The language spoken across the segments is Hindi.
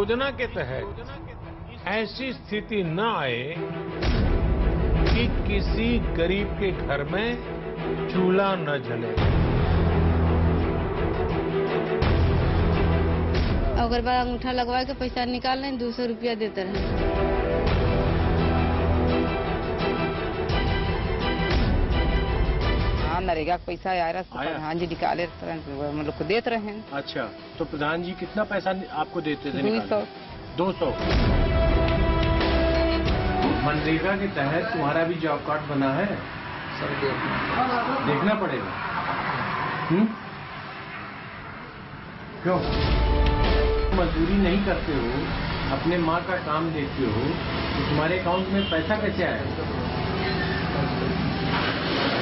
योजना के तहत ऐसी स्थिति न आए कि किसी गरीब के घर में चूल्हा न जले। अगर बार अंगूठा लगवा के पैसा निकाल लें 200 रुपया देते रहे। नरेगा का पैसा आया प्रधान जी निकाले हम लोग को देते रहे हैं। अच्छा, तो प्रधान जी कितना पैसा आपको देते थे? 200। मनरेगा के तहत तुम्हारा भी जॉब कार्ड बना है? सब देखना पड़ेगा। क्यों मजदूरी नहीं करते हो, अपने माँ का काम देखते हो, तो तुम्हारे अकाउंट में पैसा कैसे आएगा?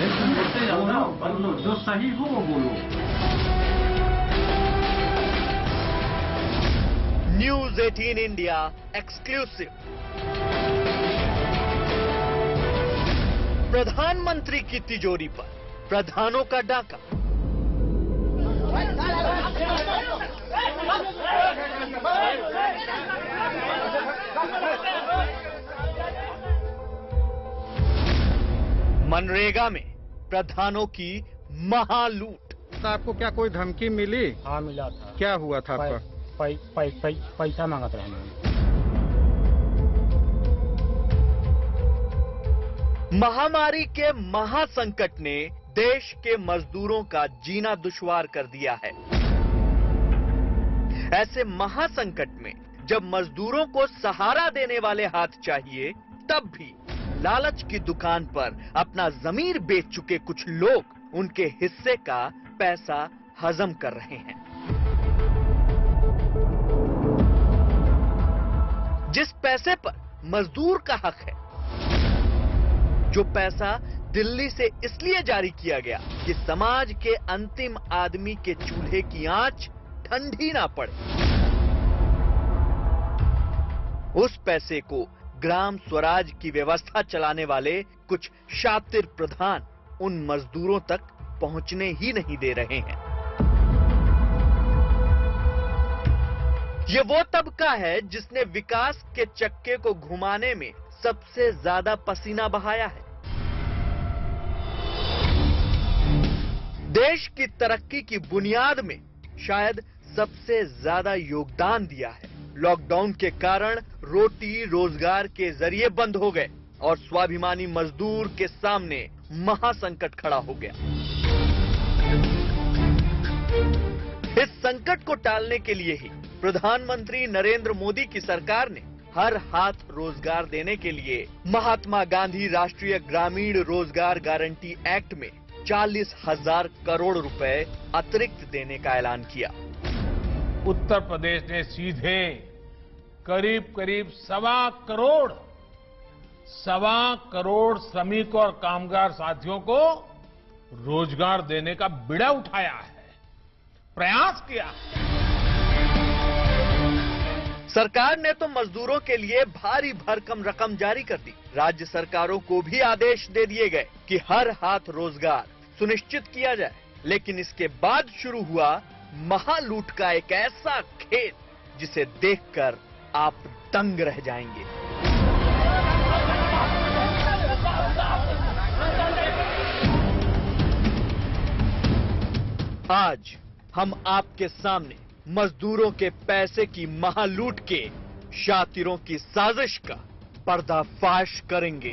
तुम बोलते जाओ ना, बोलो जो सही हो वो बोलो। News 18 India exclusive. प्रधानमंत्री की तिजोरी पर प्रधानों का डाका। मनरेगा में प्रधानों की महालूट। आपको क्या कोई धमकी मिली? हाँ मिला था। क्या हुआ था आपका? पैसा मांगा था हमें। महामारी के महासंकट ने देश के मजदूरों का जीना दुश्वार कर दिया है। ऐसे महासंकट में जब मजदूरों को सहारा देने वाले हाथ चाहिए, तब भी लालच की दुकान पर अपना जमीर बेच चुके कुछ लोग उनके हिस्से का पैसा हजम कर रहे हैं। जिस पैसे पर मजदूर का हक है, जो पैसा दिल्ली से इसलिए जारी किया गया कि समाज के अंतिम आदमी के चूल्हे की आंच ठंडी ना पड़े, उस पैसे को ग्राम स्वराज की व्यवस्था चलाने वाले कुछ शातिर प्रधान उन मजदूरों तक पहुंचने ही नहीं दे रहे हैं। ये वो तबका है जिसने विकास के चक्के को घुमाने में सबसे ज्यादा पसीना बहाया है। देश की तरक्की की बुनियाद में शायद सबसे ज्यादा योगदान दिया है। लॉकडाउन के कारण रोटी रोजगार के जरिए बंद हो गए और स्वाभिमानी मजदूर के सामने महासंकट खड़ा हो गया। इस संकट को टालने के लिए ही प्रधानमंत्री नरेंद्र मोदी की सरकार ने हर हाथ रोजगार देने के लिए महात्मा गांधी राष्ट्रीय ग्रामीण रोजगार गारंटी एक्ट में 40,000 करोड़ रुपए अतिरिक्त देने का ऐलान किया। उत्तर प्रदेश ने सीधे करीब 1.25 करोड़ श्रमिक और कामगार साथियों को रोजगार देने का बीड़ा उठाया है, प्रयास किया। सरकार ने तो मजदूरों के लिए भारी भरकम रकम जारी कर दी। राज्य सरकारों को भी आदेश दे दिए गए कि हर हाथ रोजगार सुनिश्चित किया जाए। लेकिन इसके बाद शुरू हुआ महालूट का एक ऐसा खेल जिसे देखकर आप दंग रह जाएंगे। आज हम आपके सामने मजदूरों के पैसे की महालूट के शातिरों की साजिश का पर्दाफाश करेंगे।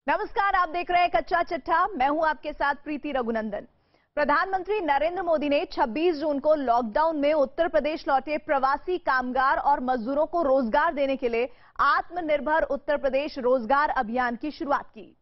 नमस्कार, आप देख रहे हैं कच्चा चिट्ठा। मैं हूं आपके साथ प्रीति रघुनंदन। प्रधानमंत्री नरेंद्र मोदी ने 26 जून को लॉकडाउन में उत्तर प्रदेश लौटे प्रवासी कामगार और मजदूरों को रोजगार देने के लिए आत्मनिर्भर उत्तर प्रदेश रोजगार अभियान की शुरुआत की।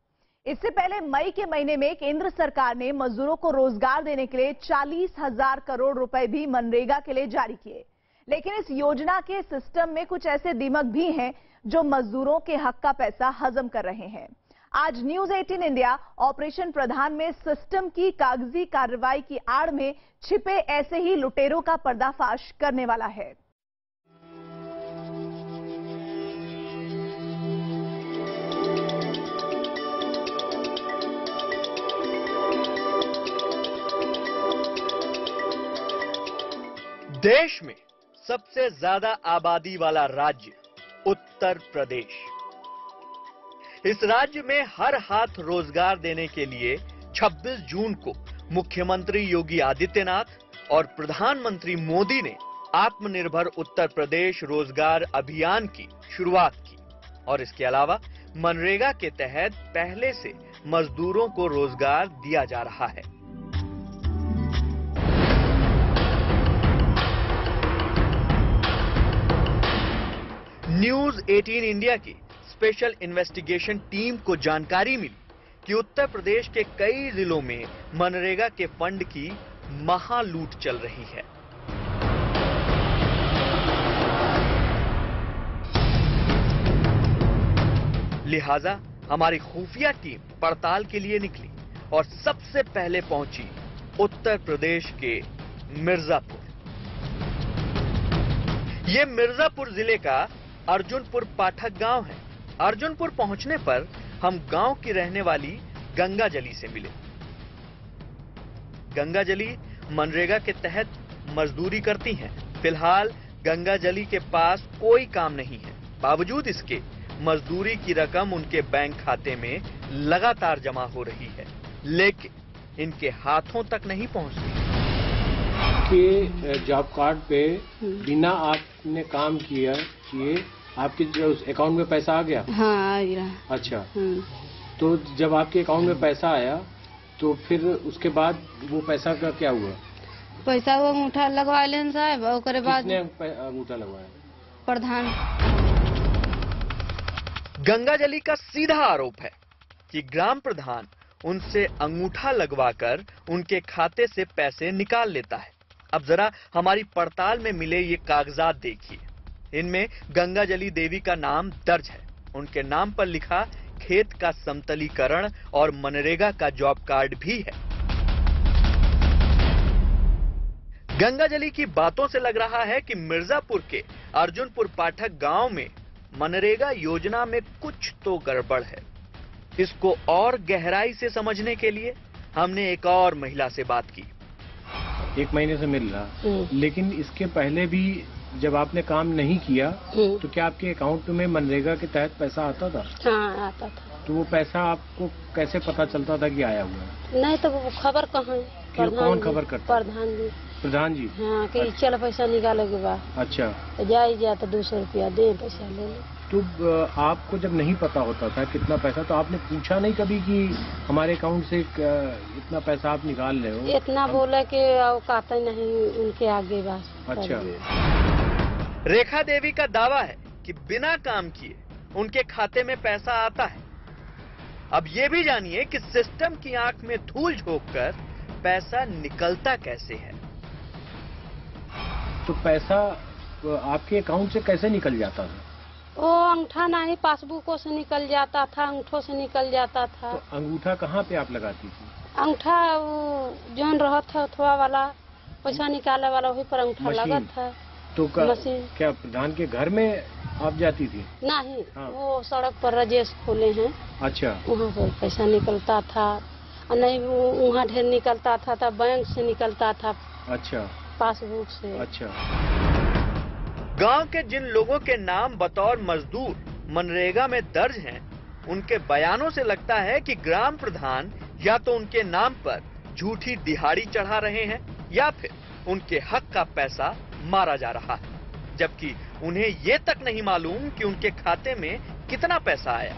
इससे पहले मई के महीने में केंद्र सरकार ने मजदूरों को रोजगार देने के लिए 40,000 करोड़ रुपए भी मनरेगा के लिए जारी किए। लेकिन इस योजना के सिस्टम में कुछ ऐसे दीमक भी हैं जो मजदूरों के हक का पैसा हजम कर रहे हैं। आज न्यूज 18 इंडिया ऑपरेशन प्रधान में सिस्टम की कागजी कार्रवाई की आड़ में छिपे ऐसे ही लुटेरों का पर्दाफाश करने वाला है। देश में सबसे ज्यादा आबादी वाला राज्य उत्तर प्रदेश। इस राज्य में हर हाथ रोजगार देने के लिए 26 जून को मुख्यमंत्री योगी आदित्यनाथ और प्रधानमंत्री मोदी ने आत्मनिर्भर उत्तर प्रदेश रोजगार अभियान की शुरुआत की और इसके अलावा मनरेगा के तहत पहले से मजदूरों को रोजगार दिया जा रहा है। न्यूज 18 इंडिया की स्पेशल इन्वेस्टिगेशन टीम को जानकारी मिली कि उत्तर प्रदेश के कई जिलों में मनरेगा के फंड की महालूट चल रही है। लिहाजा हमारी खुफिया टीम पड़ताल के लिए निकली और सबसे पहले पहुंची उत्तर प्रदेश के मिर्जापुर। ये मिर्जापुर जिले का अर्जुनपुर पाठक गांव है। अर्जुनपुर पहुंचने पर हम गांव की रहने वाली गंगाजली से मिले। गंगाजली मनरेगा के तहत मजदूरी करती हैं। फिलहाल गंगाजली के पास कोई काम नहीं है, बावजूद इसके मजदूरी की रकम उनके बैंक खाते में लगातार जमा हो रही है, लेकिन इनके हाथों तक नहीं पहुंचती। कि जॉब कार्ड पे बिना आपने काम किए आपके जो अकाउंट में पैसा आ गया? हाँ आ गया। अच्छा, तो जब आपके अकाउंट में पैसा आया तो फिर उसके बाद वो पैसा का क्या हुआ? पैसा वो अंगूठा लगवा लेन साहब, और बाद किसने अंगूठा लगवाया? प्रधान। गंगाजली का सीधा आरोप है कि ग्राम प्रधान उनसे अंगूठा लगवाकर उनके खाते से पैसे निकाल लेता है। अब जरा हमारी पड़ताल में मिले ये कागजात देखिए। इनमें गंगाजली देवी का नाम दर्ज है। उनके नाम पर लिखा खेत का समतलीकरण और मनरेगा का जॉब कार्ड भी है। गंगाजली की बातों से लग रहा है कि मिर्जापुर के अर्जुनपुर पाठक गांव में मनरेगा योजना में कुछ तो गड़बड़ है। इसको और गहराई से समझने के लिए हमने एक और महिला से बात की। 1 महीने से मिल रहा, लेकिन इसके पहले भी जब आपने काम नहीं किया तो क्या आपके अकाउंट में मनरेगा के तहत पैसा आता था? हाँ आता था। तो वो पैसा आपको कैसे पता चलता था कि आया हुआ है? नहीं तो वो खबर कहाँ? कौन खबर करता? प्रधान जी। प्रधान जी? हाँ कि चल पैसा निकाले के बाद। अच्छा, तो जा तो 200 रुपया दे, पैसा ले लो। तो आपको जब नहीं पता होता था कितना पैसा, तो आपने पूछा नहीं कभी कि हमारे अकाउंट से इतना पैसा आप निकाल रहे हो? इतना बोले कि कहते नहीं उनके आगे बस। अच्छा। रेखा देवी का दावा है कि बिना काम किए उनके खाते में पैसा आता है। अब ये भी जानिए कि सिस्टम की आंख में धूल झोंककर पैसा निकलता कैसे है। तो पैसा आपके अकाउंट से कैसे निकल जाता था? वो अंगूठा नहीं, पासबुकों से निकल जाता था, अंगूठों से निकल जाता था। तो अंगूठा कहाँ पे आप लगाती थी? अंगूठा वो जौन रहा था थोड़ा वाला पैसा निकाले वाला, वही पर अंगूठा लगा था। तो क्या प्रधान के घर में आप जाती थी? नहीं, हाँ। वो सड़क पर राजेश खोले हैं। अच्छा, वहाँ पर पैसा निकलता था। नहीं वहाँ ढेर निकलता था तो बैंक से निकलता था। अच्छा, पासबुक से। अच्छा। गांव के जिन लोगों के नाम बतौर मजदूर मनरेगा में दर्ज हैं, उनके बयानों से लगता है कि ग्राम प्रधान या तो उनके नाम पर झूठी दिहाड़ी चढ़ा रहे हैं या फिर उनके हक का पैसा मारा जा रहा है, जबकि उन्हें ये तक नहीं मालूम कि उनके खाते में कितना पैसा आया।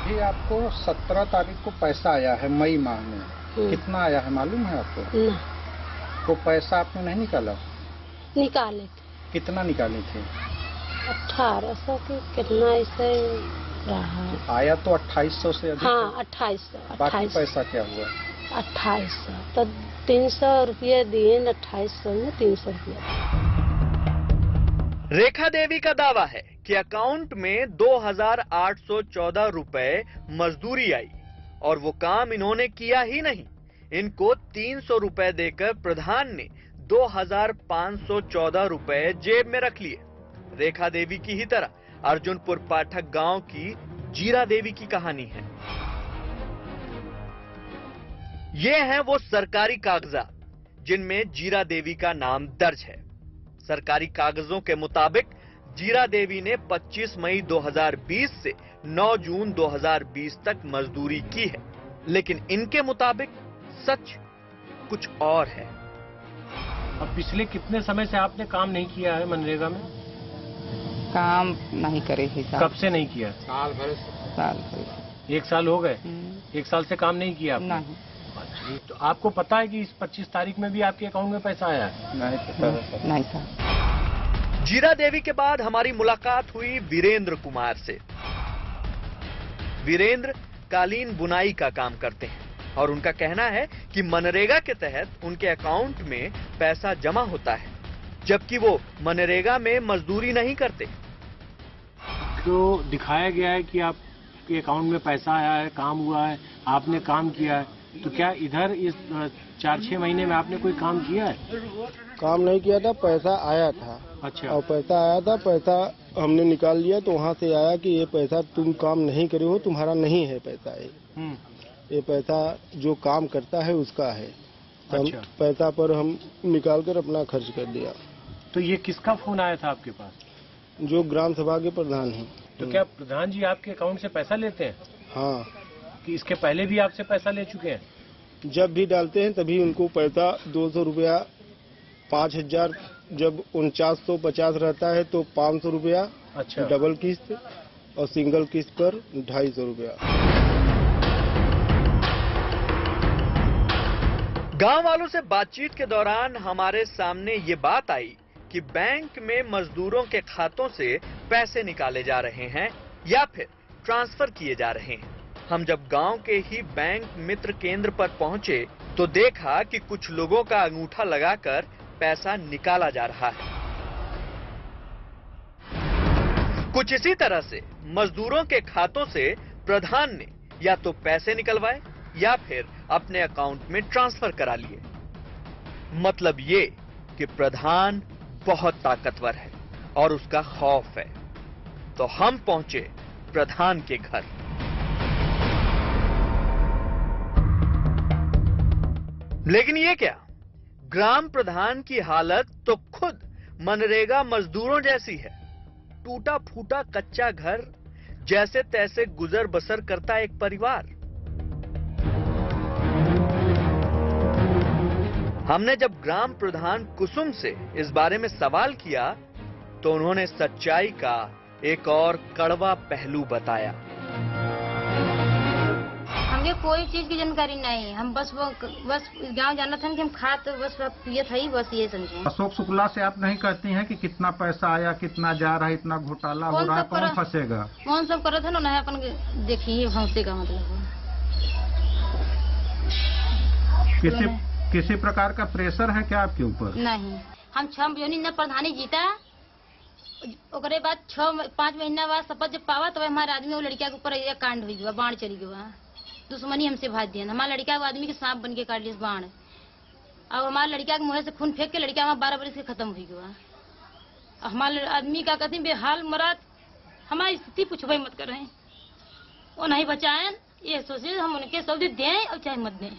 ये आपको 17 तारीख को पैसा आया है मई माह में। कितना आया है मालूम है आपको? नहीं। तो पैसा आपने नहीं निकाला? निकाले थे। कितना निकाले थे? 1800 की कितना ऐसे रहा। आया तो 2800 से अधिक। हाँ 2800। बाकी पैसा क्या हुआ? 2800। तो 300 रुपये दिए न, 2800 में 300 रुपया। रेखा देवी का दावा है कि अकाउंट में 2814 रुपए मजदूरी आई और वो काम इन्होंने किया ही नहीं। इनको 300 रुपए देकर प्रधान ने 2514 रुपए जेब में रख लिए। रेखा देवी की ही तरह अर्जुनपुर पाठक गांव की जीरा देवी की कहानी है। ये हैं वो सरकारी कागजात जिनमें जीरा देवी का नाम दर्ज है। सरकारी कागजों के मुताबिक जीरा देवी ने 25 मई 2020 से 9 जून 2020 तक मजदूरी की है, लेकिन इनके मुताबिक सच कुछ और है। अब पिछले कितने समय से आपने काम नहीं किया है मनरेगा में? काम नहीं करे है साहब। कब से नहीं किया? साल भर। 1 साल हो गए। 1 साल से काम नहीं किया आपने? नहीं। तो आपको पता है कि इस 25 तारीख में भी आपके अकाउंट में पैसा आया है? नहीं साहब। जीरा देवी के बाद हमारी मुलाकात हुई वीरेंद्र कुमार से। वीरेंद्र कालीन बुनाई का काम करते हैं और उनका कहना है कि मनरेगा के तहत उनके अकाउंट में पैसा जमा होता है, जबकि वो मनरेगा में मजदूरी नहीं करते। तो दिखाया गया है कि आपके अकाउंट में पैसा आया है, काम हुआ है, आपने काम किया है, तो क्या इधर इस 4-6 महीने में आपने कोई काम किया है? काम नहीं किया था, पैसा आया था। अच्छा। और पैसा आया था, पैसा हमने निकाल लिया तो वहाँ से आया कि ये पैसा तुम काम नहीं करे हो, तुम्हारा नहीं है पैसा ये पैसा जो काम करता है उसका है। अच्छा। पैसा पर हम निकाल कर अपना खर्च कर दिया। तो ये किसका फोन आया था आपके पास? जो ग्राम सभा के प्रधान हैं। तो क्या प्रधान जी आपके अकाउंट से पैसा लेते हैं? हाँ। कि इसके पहले भी आपसे पैसा ले चुके हैं? जब भी डालते हैं तभी उनको पैसा 200 रुपया, 5000 जब 4950 रहता है तो 500 रुपया। अच्छा। डबल किस्त और सिंगल किस्त पर 250 रुपया। गांव वालों से बातचीत के दौरान हमारे सामने ये बात आई कि बैंक में मजदूरों के खातों से पैसे निकाले जा रहे हैं या फिर ट्रांसफर किए जा रहे हैं। हम जब गांव के ही बैंक मित्र केंद्र पर पहुंचे तो देखा कि कुछ लोगों का अंगूठा लगाकर पैसा निकाला जा रहा है। कुछ इसी तरह से मजदूरों के खातों से प्रधान ने या तो पैसे निकलवाए या फिर अपने अकाउंट में ट्रांसफर करा लिए। मतलब ये कि प्रधान बहुत ताकतवर है और उसका खौफ है। तो हम पहुंचे प्रधान के घर। लेकिन ये क्या, ग्राम प्रधान की हालत तो खुद मनरेगा मजदूरों जैसी है। टूटा फूटा कच्चा घर, जैसे तैसे गुजर बसर करता एक परिवार। हमने जब ग्राम प्रधान कुसुम से इस बारे में सवाल किया तो उन्होंने सच्चाई का एक और कड़वा पहलू बताया। हमें कोई चीज की जानकारी नहीं, हम बस गांव जाना था कि हम खा तो बस पिए थे, बस ये समझे। अशोक शुक्ला से आप नहीं कहती हैं कि कितना पैसा आया, कितना जा रहा है, इतना घोटाला हो रहा है, कौन फंसेगा? कौन सब कर थे ना अपन देखिए फंसेगा। मतलब किसी प्रकार का प्रेशर है क्या आपके ऊपर? नहीं, हम 6 महीने न प्रधानी जीता, ओकरे बाद 5 महीना बाद शपथ जब पावा तो हमारे आदमी वो लड़किया के ऊपर एक कांड हुई गया, बाढ़ चली गया, दुश्मनी हमसे भाज दिया। हमारा लड़का आदमी के सांप बन के काट लिया बाढ़, और हमारे लड़का के मुँह से खून फेंक के लड़का हमारा 12 बरस के खत्म हुई गया। हमारे आदमी का कहते बेहाल मरात, हमारी स्थिति पूछबे मत कर रहे हैं, वो नहीं बचाए, ये सोचे हम उनके सब्जी दें और चाहे मत दें।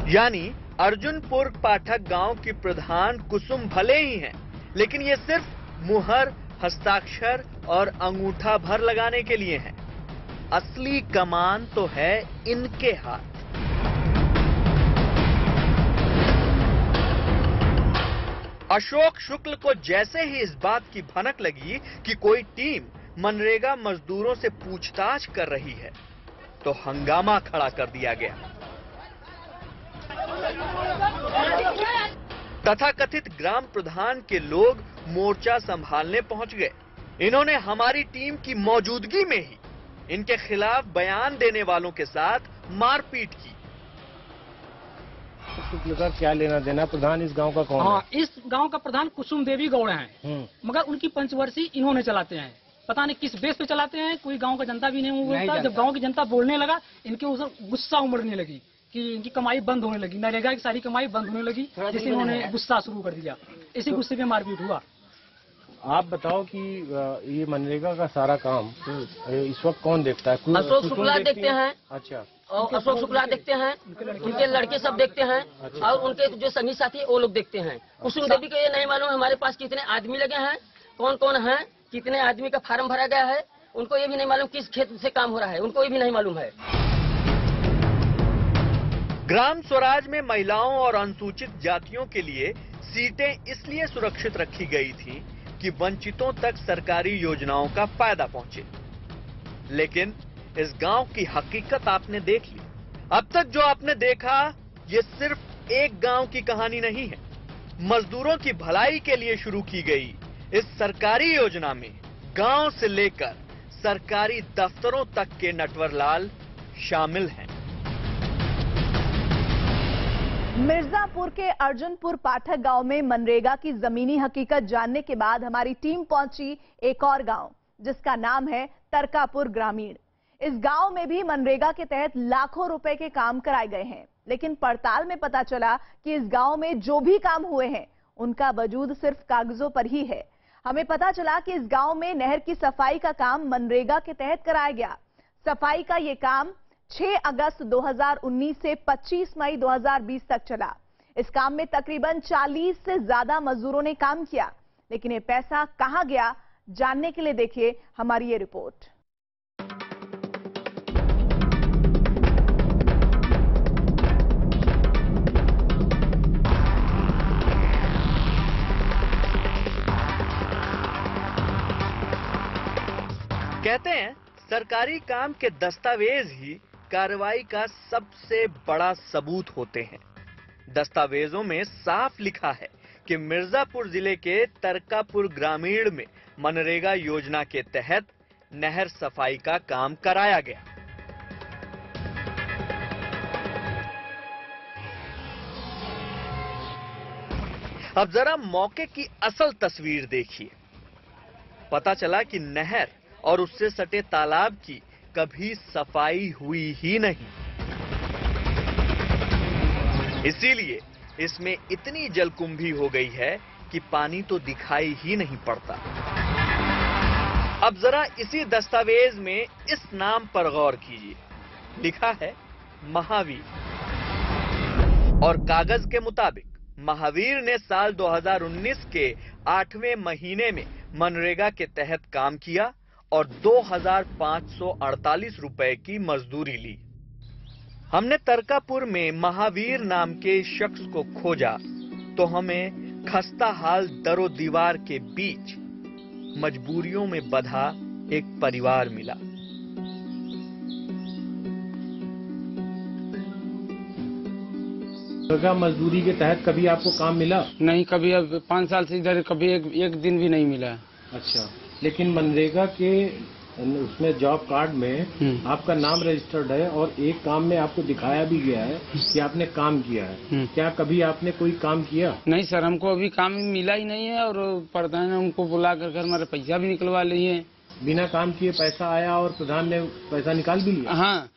यानी अर्जुनपुर पाठक गांव की प्रधान कुसुम भले ही हैं, लेकिन ये सिर्फ मुहर, हस्ताक्षर और अंगूठा भर लगाने के लिए हैं। असली कमान तो है इनके हाथ। अशोक शुक्ल को जैसे ही इस बात की भनक लगी कि कोई टीम मनरेगा मजदूरों से पूछताछ कर रही है तो हंगामा खड़ा कर दिया गया। तथाकथित ग्राम प्रधान के लोग मोर्चा संभालने पहुंच गए। इन्होंने हमारी टीम की मौजूदगी में ही इनके खिलाफ बयान देने वालों के साथ मारपीट की। क्या लेना देना, प्रधान इस गांव का कौन है? इस गांव का प्रधान कुसुम देवी गौड़ हैं, मगर उनकी पंचवर्षीय इन्होंने चलाते हैं। पता नहीं किस बेस पे चलाते हैं, कोई गांव का जनता भी नहीं बोलता। जब गांव की जनता बोलने लगा, इनके ऊपर गुस्सा उमड़ने लगी कि इनकी कमाई बंद होने लगी, नरेगा की सारी कमाई बंद होने लगी, जिससे इन्होंने गुस्सा शुरू कर दिया। इसी गुस्से पे मारपीट हुआ। आप बताओ कि ये मनरेगा का सारा काम इस वक्त कौन देखता है? अशोक शुक्ला देखते हैं। अच्छा। और अशोक शुक्ला देखते हैं, उनके लड़के सब देखते हैं। अच्छा। और उनके जो संगी साथी वो लोग देखते हैं। कुसुम देवी को ये नहीं मालूम हमारे पास कितने आदमी लगे हैं, कौन कौन है, कितने आदमी का फार्म भरा गया है, उनको ये भी नहीं मालूम किस खेत से काम हो रहा है, उनको ये भी नहीं मालूम है। ग्राम स्वराज में महिलाओं और अनुसूचित जातियों के लिए सीटें इसलिए सुरक्षित रखी गई थी कि वंचितों तक सरकारी योजनाओं का फायदा पहुंचे। लेकिन इस गांव की हकीकत आपने देख ली। अब तक जो आपने देखा ये सिर्फ एक गांव की कहानी नहीं है। मजदूरों की भलाई के लिए शुरू की गई इस सरकारी योजना में गांव से लेकर सरकारी दफ्तरों तक के नटवरलाल शामिल हैं। मिर्जापुर के अर्जुनपुर पाठक गांव में मनरेगा की जमीनी हकीकत जानने के बाद हमारी टीम पहुंची एक और गांव जिसका नाम है तरकापुर ग्रामीण। इस गांव में भी मनरेगा के तहत लाखों रुपए के काम कराए गए हैं, लेकिन पड़ताल में पता चला कि इस गांव में जो भी काम हुए हैं उनका वजूद सिर्फ कागजों पर ही है। हमें पता चला कि इस गांव में नहर की सफाई का काम मनरेगा के तहत कराया गया। सफाई का ये काम 6 अगस्त 2019 से 25 मई 2020 तक चला। इस काम में तकरीबन 40 से ज्यादा मजदूरों ने काम किया, लेकिन ये पैसा कहां गया जानने के लिए देखिए हमारी ये रिपोर्ट। कहते हैं सरकारी काम के दस्तावेज ही कार्रवाई का सबसे बड़ा सबूत होते हैं। दस्तावेजों में साफ लिखा है कि मिर्जापुर जिले के तरकापुर ग्रामीण में मनरेगा योजना के तहत नहर सफाई का काम कराया गया। अब जरा मौके की असल तस्वीर देखिए। पता चला कि नहर और उससे सटे तालाब की कभी सफाई हुई ही नहीं। इसीलिए इसमें इतनी जलकुंभी हो गई है कि पानी तो दिखाई ही नहीं पड़ता। अब जरा इसी दस्तावेज में इस नाम पर गौर कीजिए। लिखा है महावीर और कागज के मुताबिक महावीर ने साल 2019 के 8वें महीने में मनरेगा के तहत काम किया और 2,548 रुपए की मजदूरी ली। हमने तरकापुर में महावीर नाम के शख्स को खोजा तो हमें खस्ता हाल दरो दीवार के बीच मजबूरियों में बंधा एक परिवार मिला। मजदूरी के तहत कभी आपको काम मिला? नहीं, कभी। अब 5 साल से इधर कभी एक दिन भी नहीं मिला। अच्छा, लेकिन मनरेगा के उसमें जॉब कार्ड में आपका नाम रजिस्टर्ड है और एक काम में आपको दिखाया भी गया है कि आपने काम किया है। क्या कभी आपने कोई काम किया? नहीं सर, हमको अभी काम मिला ही नहीं है और प्रधान ने उनको बुला कर हमारे पैसा भी निकलवा लिए। बिना काम किए पैसा आया और प्रधान ने पैसा निकाल भी लिया? हाँ,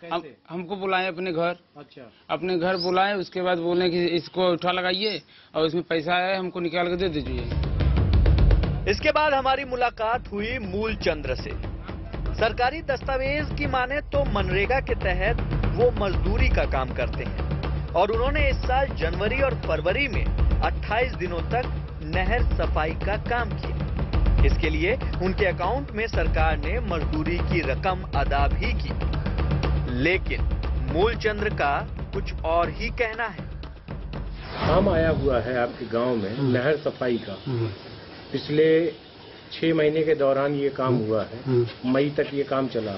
हमको बुलाए अपने घर। अच्छा, अपने घर बुलाए, उसके बाद बोले कि इसको उठा लगाइए और इसमें पैसा आया हमको निकाल कर दे दीजिए। इसके बाद हमारी मुलाकात हुई मूलचंद्र से। सरकारी दस्तावेज की माने तो मनरेगा के तहत वो मजदूरी का काम करते हैं और उन्होंने इस साल जनवरी और फरवरी में 28 दिनों तक नहर सफाई का काम किया। इसके लिए उनके अकाउंट में सरकार ने मजदूरी की रकम अदा भी की। लेकिन मूलचंद्र का कुछ और ही कहना है। काम आया हुआ है आपके गांव में नहर सफाई का। पिछले 6 महीने के दौरान ये काम हुआ है। मई तक ये काम चला।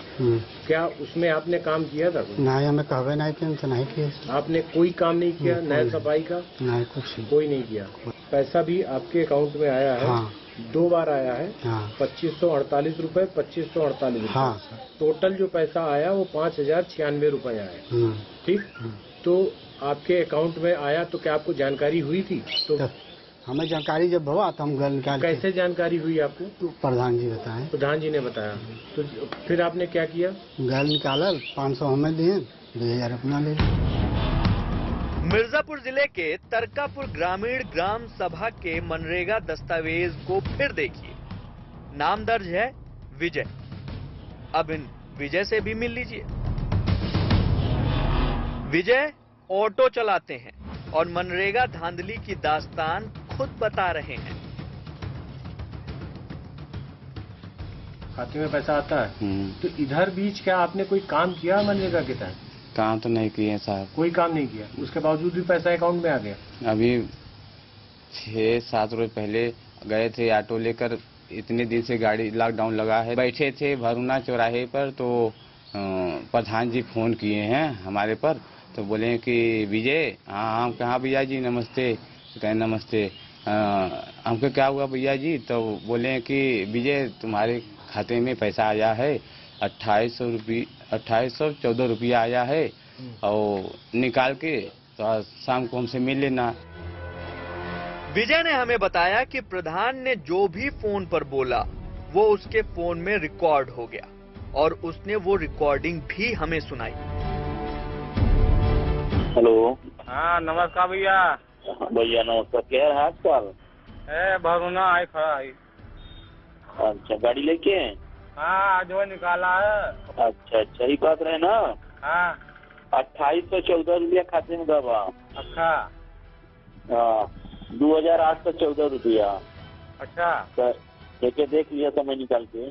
क्या उसमें आपने काम किया था? नहीं, हमें कहवे नहीं किया तो नहीं किया। आपने कोई काम नहीं किया नहर सफाई का? नहीं, कुछ कोई नहीं किया। पैसा भी आपके अकाउंट में आया है? हाँ। 2 बार आया है। हाँ। 2548 रुपए, 2548 रुपए। हाँ। टोटल जो पैसा आया वो 5096 रुपए आया। ठीक, तो आपके अकाउंट में आया तो क्या आपको जानकारी हुई थी? तो हमें जानकारी जब हुआ तो हम घर निकाल। कैसे जानकारी हुई आपको? तो प्रधान जी बताए। प्रधान जी ने बताया। तो फिर आपने क्या किया? घर निकाला, 500 हमें दिए, 2000 अपना ले। मिर्जापुर जिले के तरकापुर ग्रामीण ग्राम सभा के मनरेगा दस्तावेज को फिर देखिए। नाम दर्ज है विजय। अब इन विजय से भी मिल लीजिए। विजय ऑटो चलाते हैं और मनरेगा धांधली की दास्तान खुद बता रहे हैं। खाते में पैसा आता है तो इधर बीच क्या आपने कोई काम किया मनरेगा के तहत? काम तो नहीं किए साहब, कोई काम नहीं किया, उसके बावजूद भी पैसा अकाउंट में आ गया। अभी 6-7 रोज पहले गए थे ऑटो लेकर, इतने दिन से गाड़ी लॉकडाउन लगा है, बैठे थे भरूना चौराहे पर, तो प्रधान जी फोन किए हैं हमारे पर, तो बोले कि विजय, हाँ हम कहाँ भैया जी नमस्ते, कहें नमस्ते, हमको क्या हुआ भैया जी, तो बोले कि विजय तुम्हारे खाते में पैसा आया है 2814 रुपया आया है, और निकाल के तो शाम को हमसे मिल लेना। विजय ने हमें बताया कि प्रधान ने जो भी फोन पर बोला वो उसके फोन में रिकॉर्ड हो गया और उसने वो रिकॉर्डिंग भी हमें सुनाई। हेलो। हाँ नमस्कार भैया। भैया नमस्कार, क्या है आजकल? भरूना आई खड़ा है। अच्छा, गाड़ी लेके? हाँ जो निकाला है। अच्छा, ही बात रहे ना। हाँ 2814 रुपया खाते में दबा। अच्छा। हाँ 2814 रुपया। अच्छा। देख लिया समय निकाल के।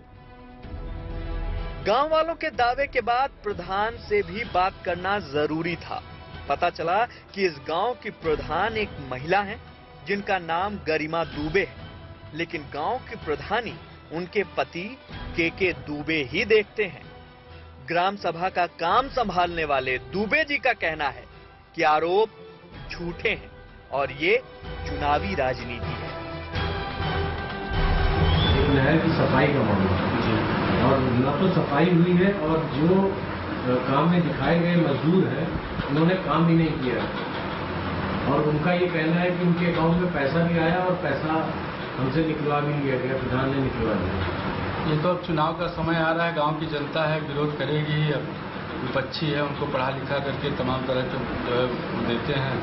गांव वालों के दावे के बाद प्रधान से भी बात करना जरूरी था। पता चला कि इस गांव की प्रधान एक महिला है जिनका नाम गरिमा दुबे है, लेकिन गांव की प्रधानी उनके पति के दुबे ही देखते हैं। ग्राम सभा का काम संभालने वाले दुबे जी का कहना है कि आरोप झूठे हैं और ये चुनावी राजनीति है। नहर की सफाई का मामला और न तो सफाई हुई है और जो काम में दिखाए गए मजदूर हैं उन्होंने काम भी नहीं किया, और उनका ये कहना है कि उनके अकाउंट में पैसा भी आया और पैसा हमसे निकलवा भी लिया गया, प्रधान ने निकलवा दिया। ये तो अब चुनाव का समय आ रहा है, गांव की जनता है, विरोध करेगी। अब विपक्षी है, उनको पढ़ा लिखा करके तमाम तरह के जो है देते हैं,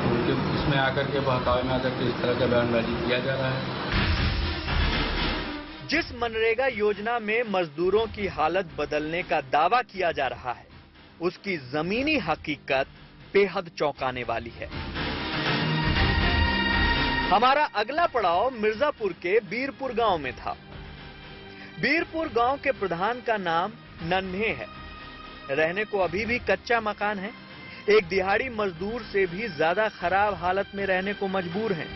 उनके उसमें आकर के बहकावे में आकर के इस तरह का बयानबाजी किया जा रहा है। जिस मनरेगा योजना में मजदूरों की हालत बदलने का दावा किया जा रहा है, उसकी जमीनी हकीकत बेहद चौंकाने वाली है। हमारा अगला पड़ाव मिर्जापुर के बीरपुर गांव में था। बीरपुर गांव के प्रधान का नाम नन्हे है। रहने को अभी भी कच्चा मकान है। एक दिहाड़ी मजदूर से भी ज्यादा खराब हालत में रहने को मजबूर हैं।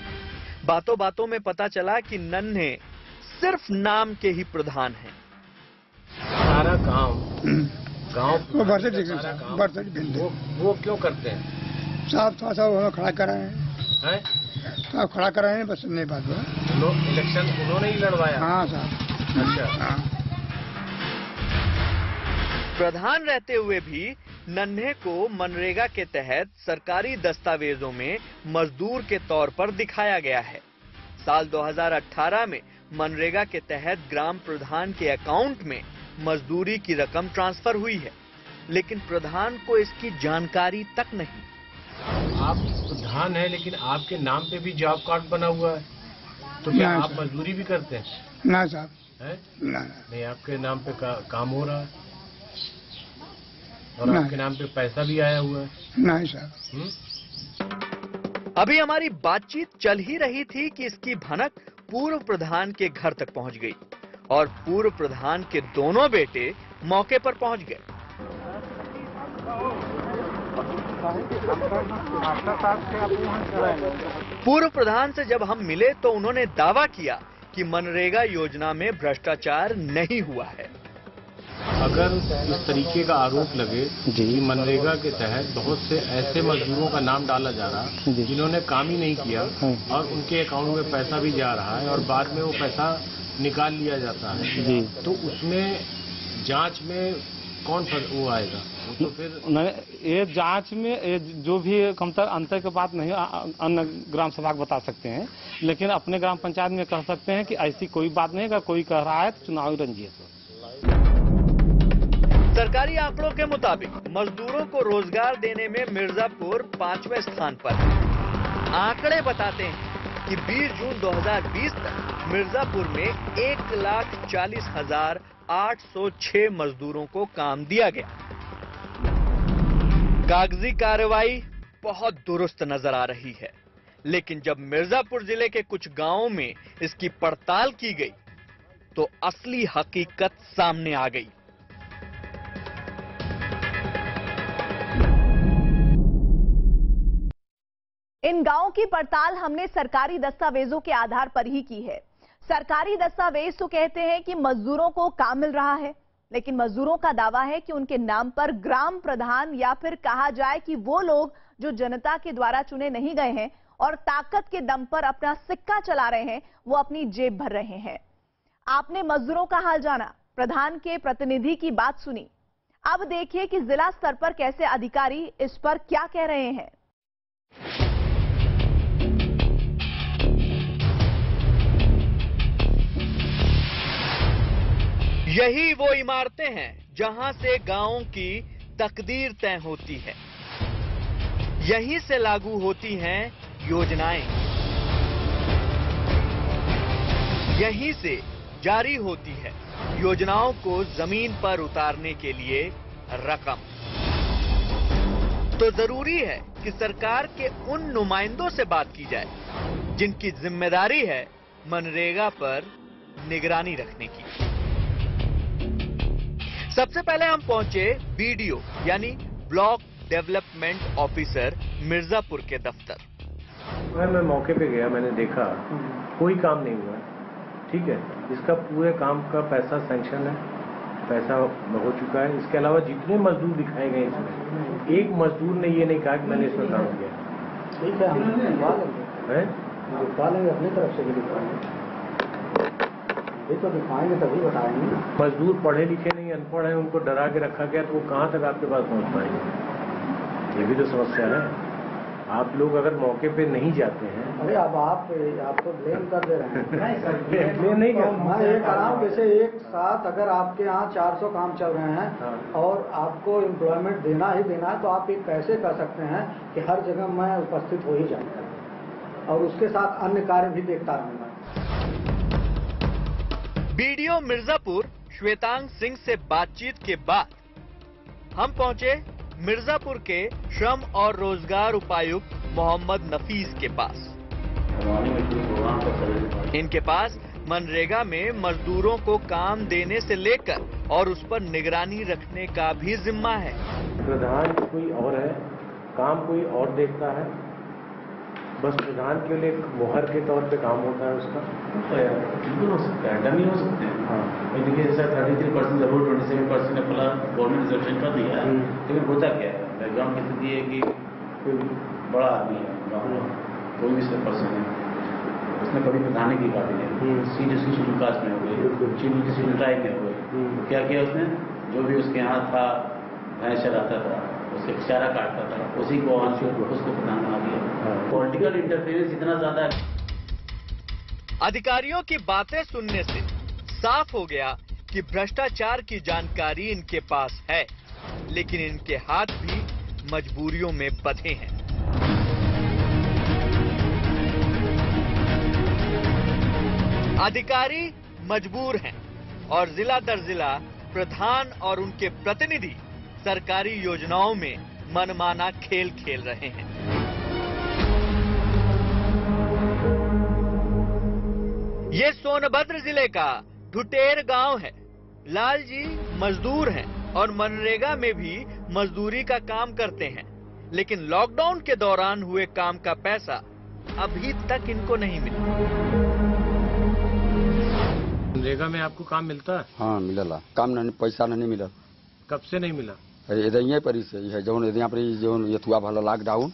बातों बातों में पता चला कि नन्हे सिर्फ नाम के ही प्रधान हैं। सारा काम गांव वो क्यों करते हैं? साहब थोड़ा खड़ा कर रहे हैं, साहब खड़ा कर रहे हैं, बस नहीं बात हुआ। इलेक्शन उन्होंने ही लड़वाया? हाँ साहब। अच्छा। प्रधान रहते हुए भी नन्हे को मनरेगा के तहत सरकारी दस्तावेजों में मजदूर के तौर पर दिखाया गया है। साल 2018 में मनरेगा के तहत ग्राम प्रधान के अकाउंट में मजदूरी की रकम ट्रांसफर हुई है, लेकिन प्रधान को इसकी जानकारी तक नहीं। आप प्रधान है लेकिन आपके नाम पे भी जॉब कार्ड बना हुआ है, तो क्या आप मजदूरी भी करते हैं? ना साहब। नहीं, आपके नाम पे काम हो रहा है और आपके नाम पे पैसा भी आया हुआ है? नहीं साहब। अभी हमारी बातचीत चल ही रही थी कि इसकी भनक पूर्व प्रधान के घर तक पहुंच गई और पूर्व प्रधान के दोनों बेटे मौके पर पहुंच गए। पूर्व प्रधान से जब हम मिले तो उन्होंने दावा किया कि मनरेगा योजना में भ्रष्टाचार नहीं हुआ है। अगर इस तरीके का आरोप लगे कि मनरेगा के तहत बहुत से ऐसे मजदूरों का नाम डाला जा रहा है जिन्होंने काम ही नहीं किया और उनके अकाउंट में पैसा भी जा रहा है और बाद में वो पैसा निकाल लिया जाता है, तो उसमें जांच में कौन वो आएगा? तो फिर ये जांच में ये जो भी अंतर की बात नहीं अन्य ग्राम सभा को बता सकते हैं, लेकिन अपने ग्राम पंचायत में कह सकते हैं कि ऐसी कोई बात नहीं। अगर कोई कह रहा है तो चुनावी रंजिश। सरकारी आंकड़ों के मुताबिक मजदूरों को रोजगार देने में मिर्जापुर 5वें स्थान पर है। आंकड़े बताते हैं कि 20 जून 2020 तक मिर्जापुर में 1,40,806 मजदूरों को काम दिया गया। कागजी कार्रवाई बहुत दुरुस्त नजर आ रही है, लेकिन जब मिर्जापुर जिले के कुछ गांवों में इसकी पड़ताल की गई तो असली हकीकत सामने आ गई। इन गांवों की पड़ताल हमने सरकारी दस्तावेजों के आधार पर ही की है। सरकारी दस्तावेज तो कहते हैं कि मजदूरों को काम मिल रहा है, लेकिन मजदूरों का दावा है कि उनके नाम पर ग्राम प्रधान या फिर कहा जाए कि वो लोग जो जनता के द्वारा चुने नहीं गए हैं और ताकत के दम पर अपना सिक्का चला रहे हैं, वो अपनी जेब भर रहे हैं। आपने मजदूरों का हाल जाना, प्रधान के प्रतिनिधि की बात सुनी। अब देखिए कि जिला स्तर पर कैसे अधिकारी इस पर क्या कह रहे हैं। यही वो इमारतें हैं जहां से गांवों की तकदीर तय होती है। यहीं से लागू होती हैं योजनाएं, यहीं से जारी होती है योजनाओं को जमीन पर उतारने के लिए रकम। तो जरूरी है कि सरकार के उन नुमाइंदों से बात की जाए जिनकी जिम्मेदारी है मनरेगा पर निगरानी रखने की। सबसे पहले हम पहुंचे बीडीओ यानी ब्लॉक डेवलपमेंट ऑफिसर मिर्जापुर के दफ्तर। मैं मौके पे गया, मैंने देखा कोई काम नहीं हुआ। ठीक है, इसका पूरे काम का पैसा सैंक्शन है, पैसा हो चुका है। इसके अलावा जितने मजदूर दिखाए गए इसमें, एक मजदूर ने ये नहीं कहा कि मैंने इसमें काम किया। ठीक है, हम लिखवा लेंगे अपनी तरफ से भी लिखवाएंगे। ये तो दिखाएंगे तभी बताएंगे। मजदूर पढ़े लिखे नहीं, अनपढ़ है, उनको डरा के रखा गया तो वो कहाँ तक आपके पास पहुँच पाएंगे? ये भी तो समस्या है। आप लोग अगर मौके पे नहीं जाते हैं। अरे अब आप तो ब्लेम कर दे रहे हैं। ब्लेम नहीं कर, मैं ये कह रहा हूँ जैसे एक साथ अगर आपके यहाँ 400 काम चल रहे हैं और आपको एम्प्लॉयमेंट देना ही देना है, तो आप ये कैसे कर सकते हैं कि हर जगह मैं उपस्थित हो ही जाऊंगा और उसके साथ अन्य कार्य भी देखता रहूंगा। बीडीओ मिर्जापुर श्वेतांग सिंह से बातचीत के बाद हम पहुंचे मिर्जापुर के श्रम और रोजगार उपायुक्त मोहम्मद नफीस के पास। इनके पास मनरेगा में मजदूरों को काम देने से लेकर और उस पर निगरानी रखने का भी जिम्मा है। प्रधान कोई और है, काम कोई और देखता है, बस प्रधान के लिए मुहर के तौर पे काम होता है उसका। बिल्कुल हो सकता है, डमी हो सकते हैं। हाँ, देखिए जैसा 33% जरूर 27% अपना गवर्नमेंट रिजर्वेशन कर दिया है, लेकिन होता क्या है बैकग्राउंड की स्थिति है कि कोई बड़ा आदमी है गाँव में, कोई भी पर्सन है, उसने कभी प्रधान की काटी है, सीट उसकी शेड्यूल कास्ट में हो गई, शेड्यूल ट्राइब में हो गई। क्या किया उसने, जो भी उसके यहाँ था भैंस चलाता था, उसके चारा काटता था, उसी को उसको प्रधान बना दिया। पॉलिटिकल इंटरफेरेंस इतना ज्यादा है। अधिकारियों की बातें सुनने से साफ हो गया कि भ्रष्टाचार की जानकारी इनके पास है, लेकिन इनके हाथ भी मजबूरियों में बंधे हैं। अधिकारी मजबूर हैं और जिला दर जिला प्रधान और उनके प्रतिनिधि सरकारी योजनाओं में मनमाना खेल खेल रहे हैं। ये सोनभद्र जिले का ढुटेर गांव है। लाल जी मजदूर हैं और मनरेगा में भी मजदूरी का काम करते हैं, लेकिन लॉकडाउन के दौरान हुए काम का पैसा अभी तक इनको नहीं मिला। मनरेगा में आपको काम मिलता है? हाँ मिलला, काम नहीं, पैसा नहीं मिला। कब से नहीं मिला? इधर पर ही है, जो यहाँ पर जो यथुआ भला लॉकडाउन,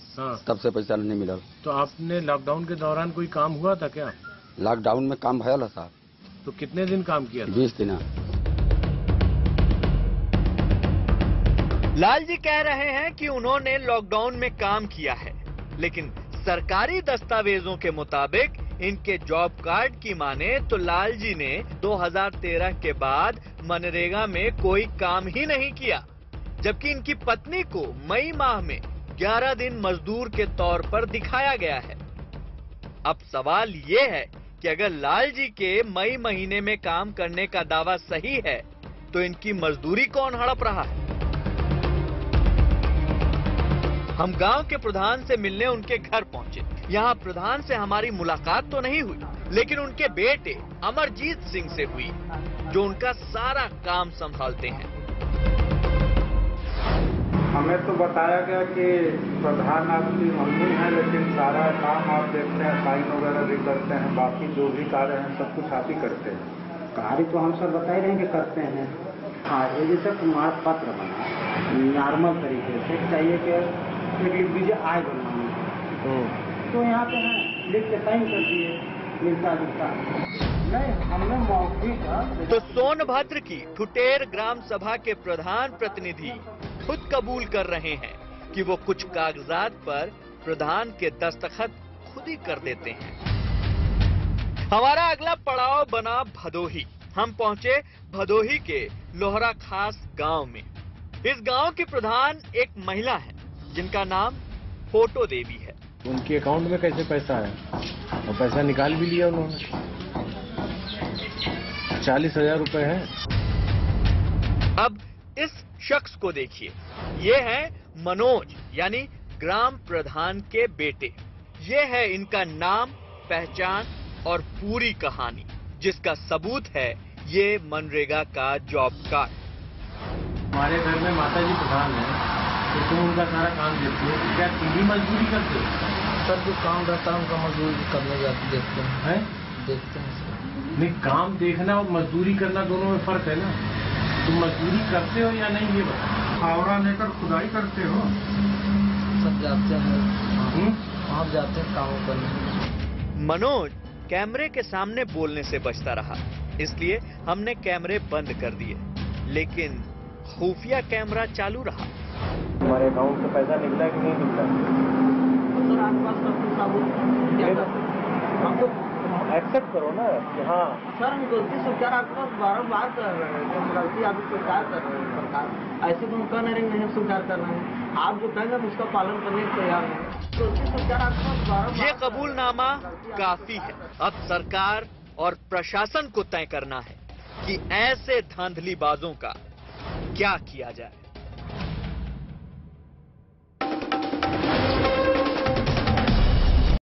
तब से पैसा नहीं मिला। तो आपने लॉकडाउन के दौरान कोई काम हुआ था क्या? लॉकडाउन में काम भयल साहब। तो कितने दिन काम किया था? 20 दिन। लाल जी कह रहे हैं कि उन्होंने लॉकडाउन में काम किया है, लेकिन सरकारी दस्तावेजों के मुताबिक इनके जॉब कार्ड की माने तो लाल जी ने 2013 के बाद मनरेगा में कोई काम ही नहीं किया, जबकि इनकी पत्नी को मई माह में 11 दिन मजदूर के तौर पर दिखाया गया है। अब सवाल ये है कि अगर लाल जी के मई महीने में काम करने का दावा सही है तो इनकी मजदूरी कौन हड़प रहा है? हम गांव के प्रधान से मिलने उनके घर पहुंचे। यहाँ प्रधान से हमारी मुलाकात तो नहीं हुई, लेकिन उनके बेटे अमरजीत सिंह से हुई, जो उनका सारा काम संभालते हैं। हमें तो बताया गया कि प्रधान आपकी मम्मी है, लेकिन सारा काम आप देखते हैं, साइन वगैरह भी करते हैं, बाकी जो भी कार्य हैं सब कुछ आप ही करते हैं। कार्य तो हम सब बता ही रहे हैं कि करते हैं। हाँ, ये जैसे प्रमाण पत्र बना नॉर्मल तरीके से चाहिए कि एक लिख दीजिए आय बनवानी, तो यहाँ पे है लिख के साइन कर दिए, मिलता जुलता नहीं। हमने मौखिक तो सोनभद्र की ठुटेर ग्राम सभा के प्रधान प्रतिनिधि खुद कबूल कर रहे हैं कि वो कुछ कागजात पर प्रधान के दस्तखत खुद ही कर देते हैं। हमारा अगला पड़ाव बना भदोही। हम पहुंचे भदोही के लोहरा खास गांव में। इस गांव की प्रधान एक महिला है जिनका नाम फोटो देवी है। उनके अकाउंट में कैसे पैसा है और पैसा निकाल भी लिया उन्होंने। 40,000 रुपए है। अब इस शख्स को देखिए, ये है मनोज यानी ग्राम प्रधान के बेटे। ये है इनका नाम, पहचान और पूरी कहानी, जिसका सबूत है ये मनरेगा का जॉब कार्ड। हमारे घर में माताजी प्रधान है, तो तुम उनका सारा काम देखते हो, क्या तुम भी मजदूरी करते हो? सर जो काम रहता है उनका मजदूरी करने जाते देखते हैं। देखते हैं सर। नहीं, काम देखना और मजदूरी करना दोनों में फर्क है ना। तुम मजदूरी करते हो या नहीं, ये बताओ। फावड़ा लेकर खुदाई करते हो? सब जाते हैं, वहाँ जाते हैं काम करने। मनोज कैमरे के सामने बोलने से बचता रहा, इसलिए हमने कैमरे बंद कर दिए, लेकिन खुफिया कैमरा चालू रहा। हमारे अकाउंट से पैसा निकला कि नहीं निकला? सर आपके पास सब सबूत हम तो एक्सेप्ट करो ना कि हाँ सर हम गलती स्वीकार आपके पास बार कर रहे हैं, हम गलती आप स्वीकार कर रहे हैं। सरकार ऐसे तो हम कह नहीं रहे, नहीं स्वीकार कर रहे हैं। आप जो कहेंगे हम उसका पालन करने को तैयार हैं। गलती स्वीकार आपके पास बार ये कबूलनामा काफी है। अब सरकार और प्रशासन को तय करना है कि ऐसे धांधलीबाजों का क्या किया जाए।